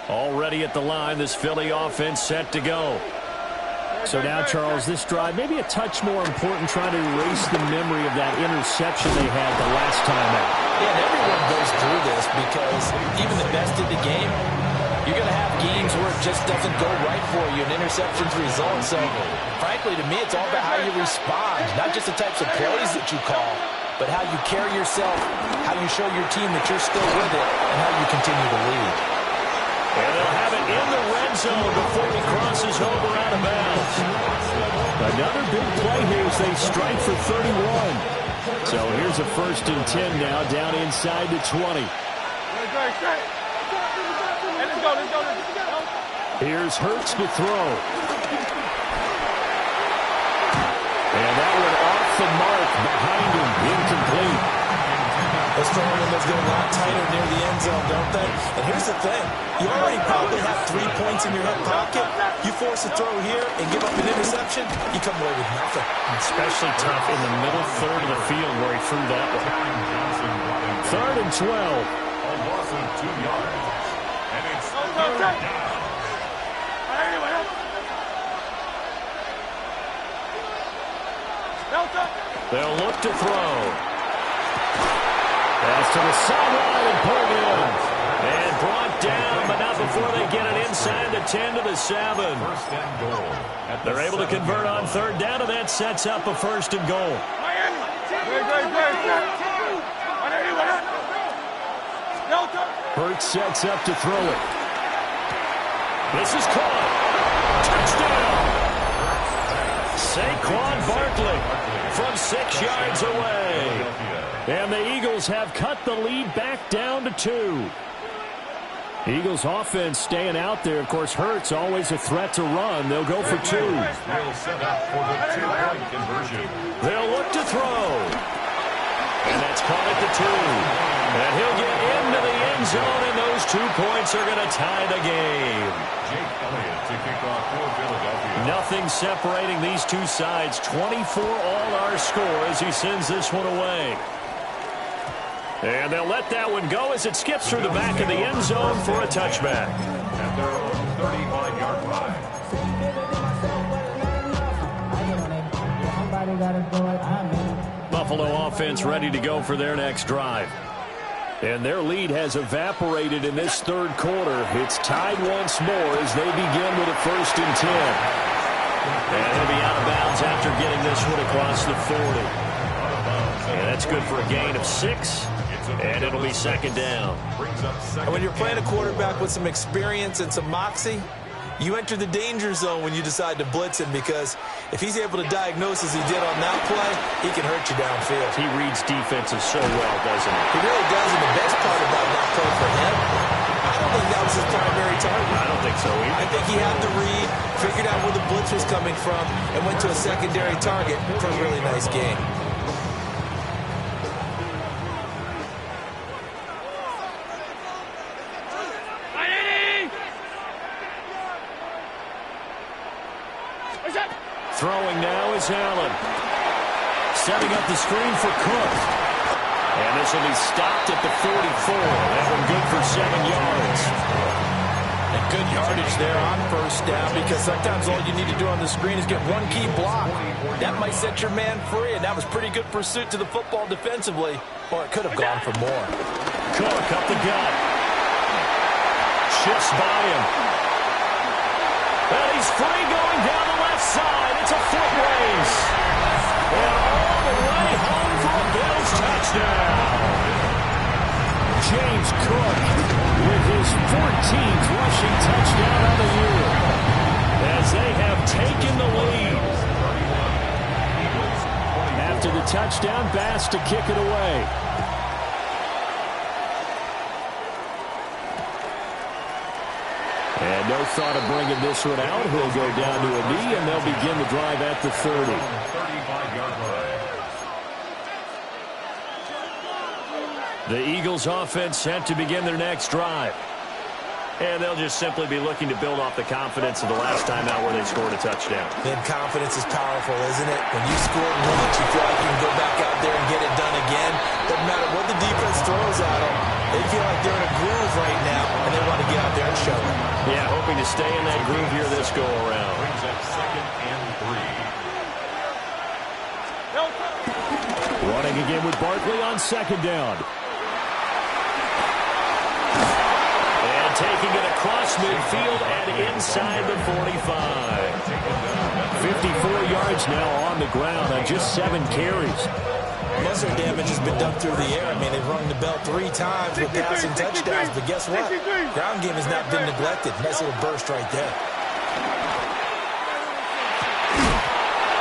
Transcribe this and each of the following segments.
Already at the line, this Philly offense set to go. So now, Charles, this drive, maybe a touch more important, trying to erase the memory of that interception they had the last time out. Yeah, and everyone goes through this because even the best in the game, you're going to have games where it just doesn't go right for you, and interceptions result. So, frankly, to me, it's all about how you respond, not just the types of plays that you call, but how you carry yourself, how you show your team that you're still with it, and how you continue to lead. And they'll have it in the red zone before he crosses over out of bounds. Another big play here as they strike for 31. So here's a 1st and 10 now, down inside the 20. Here's Hurts to throw. And that one off the mark behind him, incomplete. Those throwing windows get a lot tighter near the end zone, don't they? And here's the thing. You already probably have 3 points in your hip pocket. You force a throw here and give up an interception, you come away with nothing. Especially tough in the middle third of the field where he threw that one. 3rd and 12. A loss of 2 yards. And it's 3rd down. They'll look to throw. Pass to the sideline and pulled in. And brought down, but not before they get it inside the 10 to the 7. 1st and goal. They're able to convert on 3rd down, and that sets up a 1st and goal. Hurts sets up to throw it. This is caught. Touchdown. Saquon Barkley from 6 yards away. And the Eagles have cut the lead back down to 2. Eagles offense staying out there. Of course, Hurts always a threat to run. They'll go for 2. Will set up for the 2-point conversion. They'll look to throw. And that's caught at the 2. And he'll get into the end zone, and those 2 points are going to tie the game. Jake Elliott to kick off for Philadelphia. Nothing separating these two sides. 24 all our score as he sends this one away. And they'll let that one go as it skips through the back of the end zone for a touchback. At their own 35-yard line. Buffalo offense ready to go for their next drive. And their lead has evaporated in this 3rd quarter. It's tied once more as they begin with a 1st and 10. And he'll be out of bounds after getting this one across the 40. And that's good for a gain of 6. And it'll be 2nd down. And when you're playing a quarterback with some experience and some moxie, you enter the danger zone when you decide to blitz him, because if he's able to diagnose as he did on that play, he can hurt you downfield. He reads defenses so well, doesn't he? He really does, and the best part about that play for him, I don't think that was his primary target. I don't think so either. I think he had to read, figured out where the blitz was coming from, and went to a secondary target for a really nice game. Throwing now is Allen. Setting up the screen for Cook. And this will be stopped at the 44. That one good for 7 yards. And good yardage there on 1st down, because sometimes all you need to do on the screen is get one key block. That might set your man free, and that was pretty good pursuit to the football defensively. Or it could have gone for more. Cook up the gut. Shifts by him. Well, he's free going down the left side. It's a foot race. And all the way home for a Bills touchdown. James Cook with his 14th rushing touchdown of the year, as they have taken the lead. After the touchdown, Bass to kick it away. And no thought of bringing this one out. He'll go down to a knee, and they'll begin the drive at the 30. 35-yard line. The Eagles offense set to begin their next drive. And they'll just simply be looking to build off the confidence of the last time out where they scored a touchdown. Then confidence is powerful, isn't it? When you score once, you feel like you can go back out there and get it done again. Doesn't matter what the defense throws at them. They feel like they're in a groove right now, and they want to get out there and show it. Yeah, hoping to stay in that groove here this go-around. Brings up 2nd and 3. Running again with Barkley on 2nd down. And taking it across midfield and inside the 45. 54 yards now on the ground on just 7 carries. Muscle damage has been done through the air. I mean, they've rung the bell 3 times with passing touchdowns, but guess what? Ground game has not been neglected. Nice little burst right there.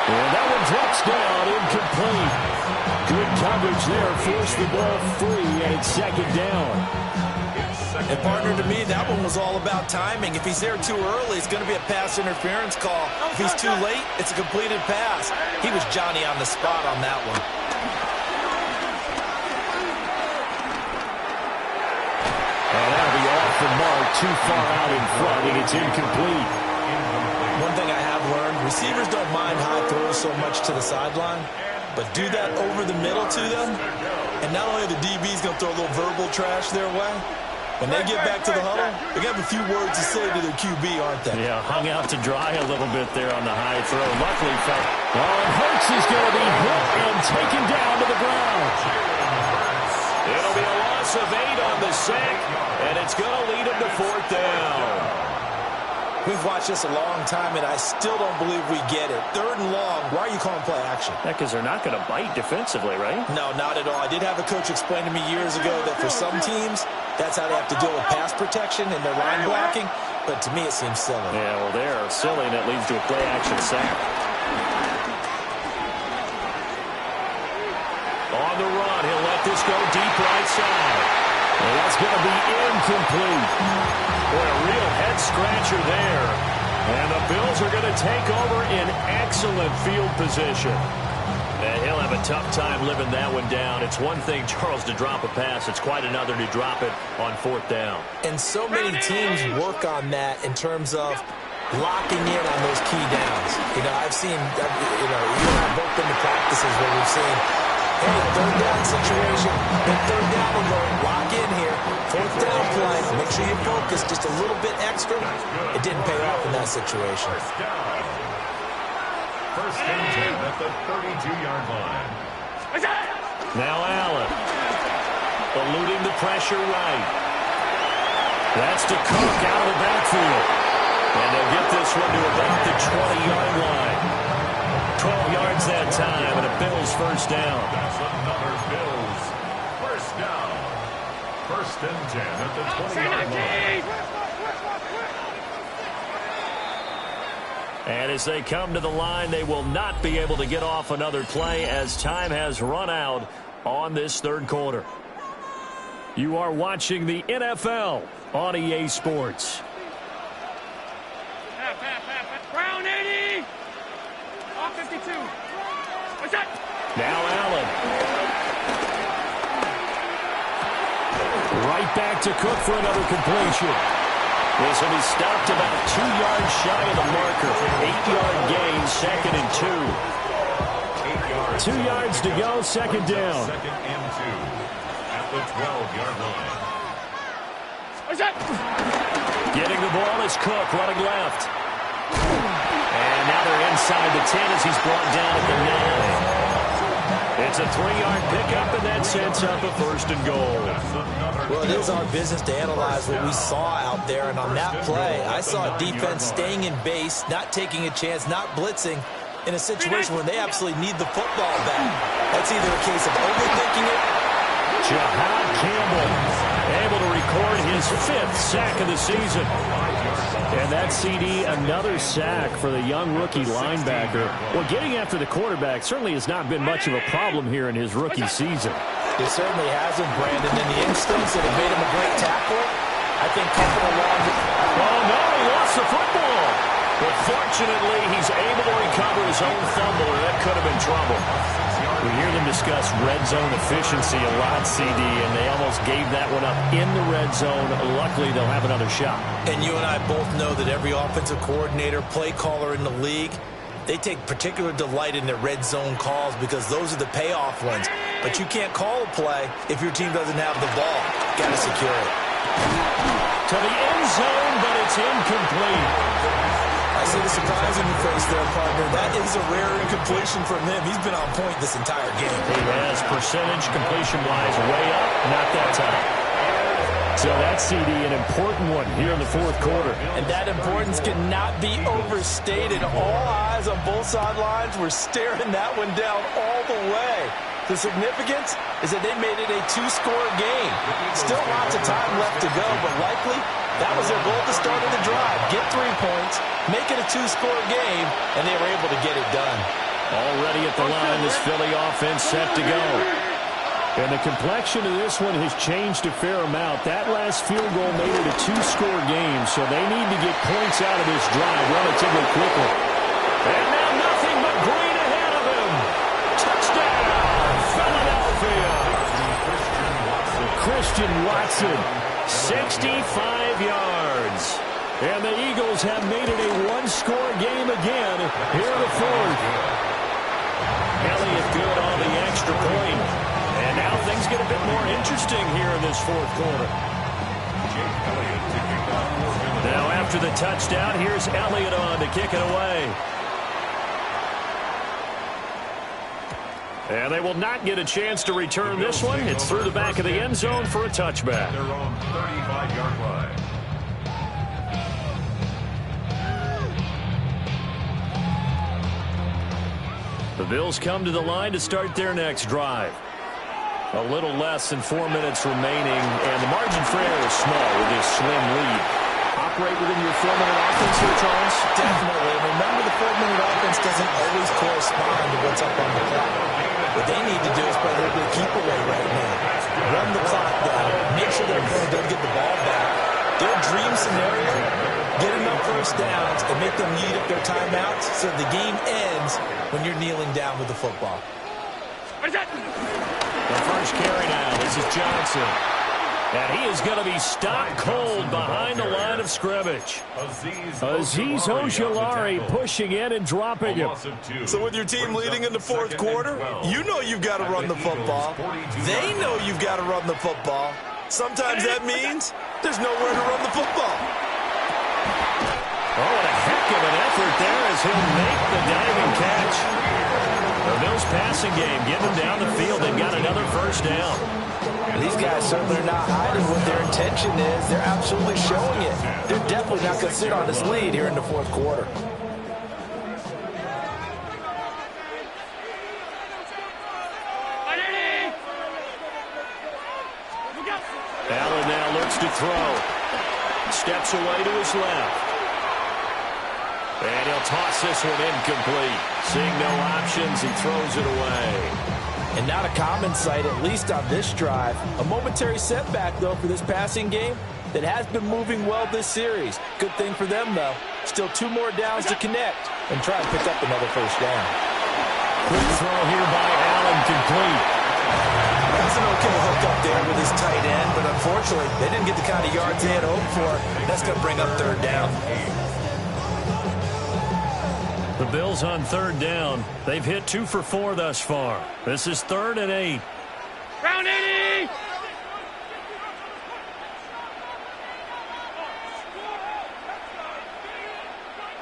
And that one drops down, incomplete. Good coverage there, forced the ball free, and it's 2nd down. And partner, to me, that one was all about timing. If he's there too early, it's going to be a pass interference call. If he's too late, it's a completed pass. He was Johnny on the spot on that one. And that'll be off the mark, too far out in front, and it's incomplete. One thing I have learned, receivers don't mind high throws so much to the sideline, but do that over the middle to them, and not only are the DBs going to throw a little verbal trash their way, when they get back to the huddle, they're going to have a few words to say to their QB, aren't they? Yeah, hung out to dry a little bit there on the high throw. Luckily, and Hurts is going to be hit and taken down to the ground. It'll be a loss of 8 on the sack, and it's going to lead him to 4th down. We've watched this a long time, and I still don't believe we get it. 3rd and long, why are you calling play action? Yeah, because they're not going to bite defensively, right? No, not at all. I did have a coach explain to me years ago that for some teams, that's how they have to deal with pass protection and their line blocking, but to me it seems silly. Yeah, well, they're silly, and it leads to a play action sack. On the run, he'll let this go deep right side. And that's going to be incomplete. Boy, a real head-scratcher there. And the Bills are going to take over in excellent field position. And he'll have a tough time living that one down. It's one thing, Charles, to drop a pass. It's quite another to drop it on 4th down. And so many teams work on that in terms of locking in on those key downs. You know, I've seen, you and I've both been to practices where we've seen, hey, 3rd down situation, then 3rd down will go, lock in here, 4th down play, make sure you focus just a little bit extra. It didn't pay off in that situation. First and 10 at the 32-yard line. Now Allen, eluding the pressure right. That's to Cook out of the backfield. And they'll get this one to about the 20-yard line. 12 yards that time, and a Bills first down. That's another Bills first down. First and 10 at the 20-yard line. And as they come to the line, they will not be able to get off another play as time has run out on this 3rd quarter. You are watching the NFL on EA Sports. Brown 80. Off 52. What's that? Now Allen. Right back to Cook for another completion. This will be stopped about 2 yards shy of the marker. 8-yard gain, 2nd and 2. 2 yards to go, 2nd down. 2nd and 2 at the 12-yard line. What's that? Getting the ball is Cook, running left. And now they're inside the 10 as he's brought down at the 9. It's a 3-yard pickup, and that sets up a 1st and goal. Well, it is our business to analyze what we saw out there, and on that play, I saw a defense staying in base, not taking a chance, not blitzing, in a situation where they absolutely need the football back. That's either a case of overthinking it. Jahad Campbell able to record his 5th sack of the season. And that CD, another sack for the young rookie linebacker. Well, getting after the quarterback certainly has not been much of a problem here in his rookie season. It certainly hasn't, Brandon. In the instance that it made him a great tackle, I think coming along. Oh, no, he lost the football. But fortunately, he's able to recover his own fumble, or that could have been trouble. We hear them discuss red zone efficiency a lot, CD, and they almost gave that one up in the red zone. Luckily, they'll have another shot. And you and I both know that every offensive coordinator, play caller in the league, they take particular delight in their red zone calls because those are the payoff ones. But you can't call a play if your team doesn't have the ball. Got to secure it. To the end zone, but it's incomplete. I see the surprise in your face there, partner. That is a rare incompletion from him. He's been on point this entire game. He has percentage completion-wise way up, not that time. So that CD, an important one here in the fourth quarter. And that importance cannot be overstated. All eyes on both sidelines were staring that one down all the way. The significance is that they made it a two-score game. Still lots of time left to go, but likely that was their goal at the start of the drive. Get 3 points, make it a two-score game, and they were able to get it done. Already at the line, this Philly offense set to go. And the complexion of this one has changed a fair amount. That last field goal made it a two-score game, so they need to get points out of this drive relatively quickly. And now nothing but green ahead of him. Touchdown, Philadelphia. Christian Watson, 65 yards. And the Eagles have made it a one-score game again here in the fourth. Elliott good on the extra point. And now things get a bit more interesting here in this fourth quarter. Now after the touchdown, here's Elliott on to kick it away. And they will not get a chance to return this one. It's through the back of the end zone for a touchback. Their own 35-yard line. The Bills come to the line to start their next drive. A little less than 4 minutes remaining, and the margin for error is small with this slim lead. Operate within your 4-minute offense here, Charles? Definitely. Remember, the 4-minute offense doesn't always correspond to what's up on the clock. What they need to do is play a little bit of keep away right now. Run the clock down. Make sure their opponent doesn't get the ball back. Their dream scenario, get enough first downs and make them eat up their timeouts so the game ends when you're kneeling down with the football. What is that? The first carry now. This is Johnson. And he is going to be stopped cold behind the line of scrimmage. Azeez Ojulari pushing in and dropping him. So with your team leading in the fourth quarter, you know you've got to run the football. They know you've got to run the football. Sometimes that means there's nowhere to run the football. Oh, what a heck of an effort there as he'll make the diving catch. The Bills passing game, getting them down the field. They've got another first down. These guys certainly are not hiding what their intention is. They're absolutely showing it. They're definitely not going to sit on this lead here in the fourth quarter. Allen now looks to throw. Steps away to his left. And he'll toss this one incomplete. Seeing no options, he throws it away. And not a common sight, at least on this drive. A momentary setback, though, for this passing game that has been moving well this series. Good thing for them, though. Still 2 more downs to connect and try and pick up another first down. Quick throw here by Allen, complete. That's an okay hook up there with his tight end, but unfortunately, they didn't get the kind of yards they had hoped for. That's going to bring up third down. The Bills on third down. They've hit 2 for 4 thus far. This is 3rd and 8. Round 80!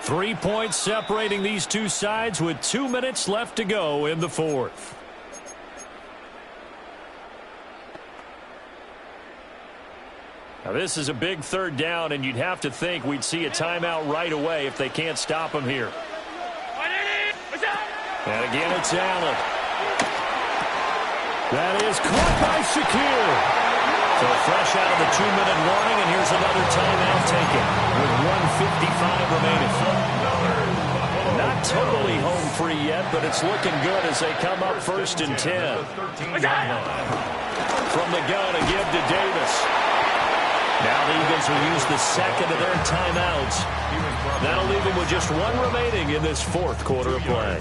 Three points separating these two sides with 2 minutes left to go in the fourth. Now this is a big third down, and you'd have to think we'd see a timeout right away if they can't stop him here. And again, it's Allen. That is caught by Shakir. So fresh out of the 2-minute warning, and here's another timeout taken with 1:55 remaining. Not totally home free yet, but it's looking good as they come up 1st and 10. From the gun, a give to Davis. Now the Eagles will use the second of their timeouts. That'll leave them with just 1 remaining in this fourth quarter of play.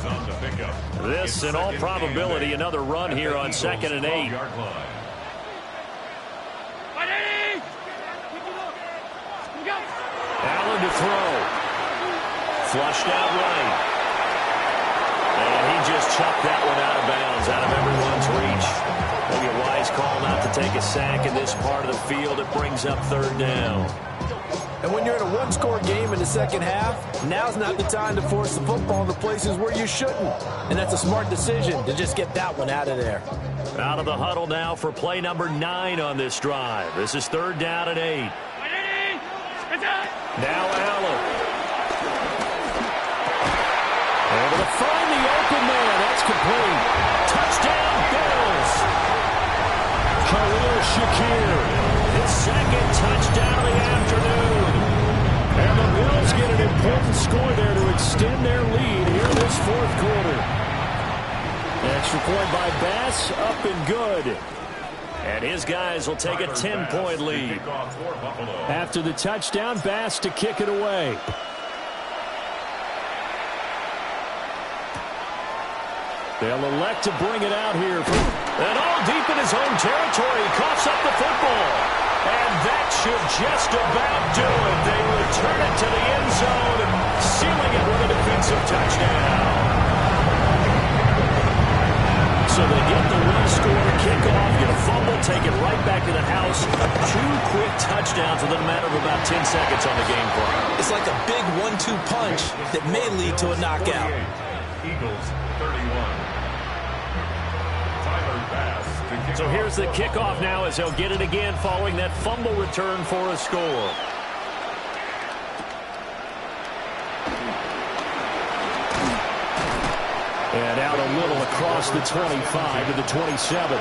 This, in all probability, another run here on 2nd and 8. Allen to throw. Flushed out right. And he just chucked that one out of bounds, out of everyone's reach. Maybe a wise called out to take a sack in this part of the field. It brings up third down. And when you're in a one-score game in the second half, now's not the time to force the football in the places where you shouldn't. And that's a smart decision to just get that one out of there. Out of the huddle now for play number 9 on this drive. This is third down and 8. Now Allen. Able to find the open man. That's complete. Touchdown, Bills. Khalil Shakir. His second touchdown of the afternoon. And the Bills get an important score there to extend their lead here in this fourth quarter. Extra point by Bass, up and good. And his guys will take a 10-point lead. After the touchdown, Bass to kick it away. They'll elect to bring it out here. And all deep in his own territory. He coughs up the football. And that should just about do it. They return it to the end zone, sealing it with a defensive touchdown. So they get the one-score kickoff, get a fumble, take it right back to the house. 2 quick touchdowns within a matter of about 10 seconds on the game clock. It's like a big 1-2 punch that may lead to a knockout. Eagles 31. Tyler Bass. So here's the kickoff now as they'll get it again following that fumble return for a score. And out a little across the 25 to the 27.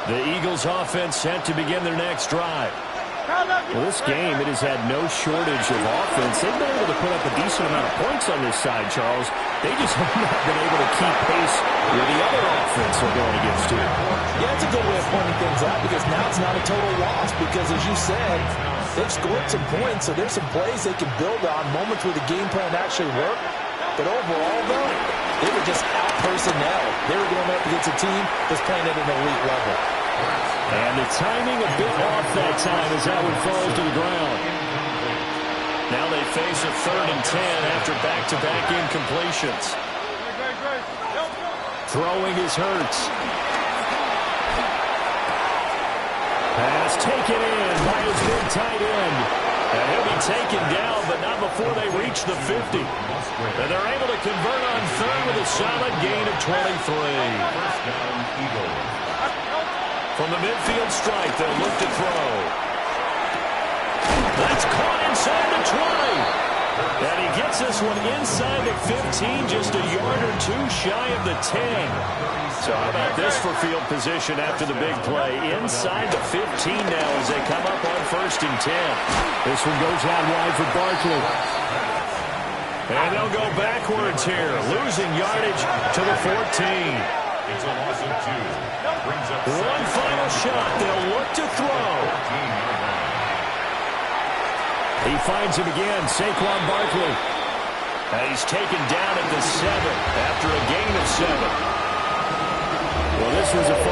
The Eagles offense set to begin their next drive. Well, this game, it has had no shortage of offense. They've been able to put up a decent amount of points on this side, Charles. They just have not been able to keep pace with the other offense they're going against too. Yeah, it's a good way of pointing things out because now it's not a total loss because, as you said, they've scored some points, so there's some plays they can build on, moments where the game plan actually worked. But overall, though, they were just out-personnel. They were going up against a team that's playing at an elite level. And the timing a bit off that time as that one falls to the ground. Now they face a 3rd and 10 after back-to-back incompletions. Throwing is Hurts. Pass taken in by his big tight end. And he'll be taken down, but not before they reach the 50. And they're able to convert on 3rd with a solid gain of 23. From the midfield stripe, they'll look to throw. That's caught inside the 20. And he gets this one inside the 15, just a yard or 2 shy of the 10. So how about this for field position after the big play? Inside the 15 now as they come up on 1st and 10. This one goes out wide for Barkley. And they'll go backwards here, losing yardage to the 14. It's a loss of 2. One final shot. They'll look to throw. He finds him again, Saquon Barkley. And he's taken down at the 7 after a gain of 7. Well, this was a fun